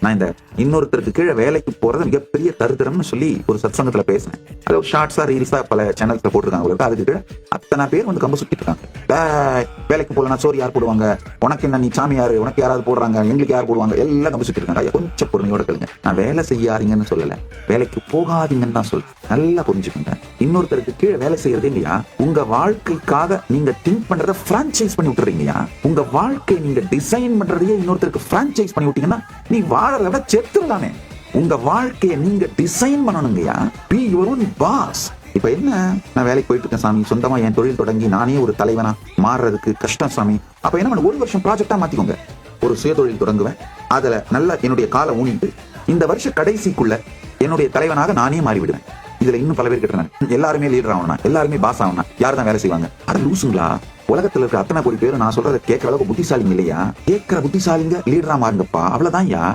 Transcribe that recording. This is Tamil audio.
நான் இந்த இன்னொருத்தருக்கு கீழே வேலைக்கு போறது மிகப்பெரிய தருத்திரம்னு சொல்லி ஒரு சத்சங்கத்துல பேசினேன். அது ஒரு ஷார்ட்ஸா ரீல்ஸா பல சேனல்ஸ்ல போட்டிருக்காங்க. அதுக்கு கீழே அத்தனை பேர் வந்து கம்ப சுத்திட்டு இருக்காங்க. வேலைக்கு போலனா சோறு யார் போடுவாங்க, உனக்கு என்ன, நீ சாமி யாரு, உனக்கு யாராவது போடுறாங்க, எங்களுக்கு யார் போடுவாங்க, எல்லாம் கம்ப சுத்திட்டு இருக்காங்க. கொஞ்சம் பொறுமையோட கேளுங்க. நான் வேலை செய்யாதீங்கன்னு சொல்லல, வேலைக்கு போகாதீங்கன்னு தான் சொல்றேன். நல்லா புரிஞ்சுக்கோங்க. இன்னொருத்தருக்கு கீழே வேலை செய்யறது இல்லையா, உங்க வாழ்க்கைக்காக நீங்க திங்க் பண்றத பிரான்சைஸ் பண்ணி விட்டுறீங்கயா. உங்க வாழ்க்கை நீங்க டிசைன் பண்றதையே இன்னொருத்தருக்கு பிரான்சைஸ் பண்ணி விட்டீங்கன்னா நீ வாழறத விட செத்துடலாமே. உங்க வாழ்க்கையை நீங்க டிசைன் பண்ணணுங்கய்யா. Be your own boss. இப்ப என்ன, நான் வேலைக்கு போயிட்டு இருக்கேன் சாமி, சொந்தமா என் தொழில் தொடங்கி நானே ஒரு தலைவனா மாறுறதுக்கு கஷ்டம் சாமி. அப்ப என்ன பண்ண, 1 வருஷம் ப்ராஜெக்டா மாத்திக்கோங்க. ஒரு சுய தொழில் தொடங்குவேன், அதுல நல்ல என்னுடைய காலை ஊனிட்டு இந்த வருஷ கடைசிக்குள்ள என்னுடைய தலைவனாக நானே மாறிவிடுவேன். இதுல இன்னும் பல பேர் கேட்டாங்க, எல்லாருமே லீடர் ஆகணும், எல்லாருமே பாஸ் ஆகணும், யாரு தான் வேலை செய்வாங்க? அட லூசுங்களா, உலகத்துல இருக்க அத்தனை கோடி பேரும் நான் சொல்றதை கேட்கற அளவுக்கு புத்திசாலிங்க இல்லையா? கேட்கிற புத்திசாலிங்க லீடரா மாறுங்கப்பா, அவ்வளவுதான் யா.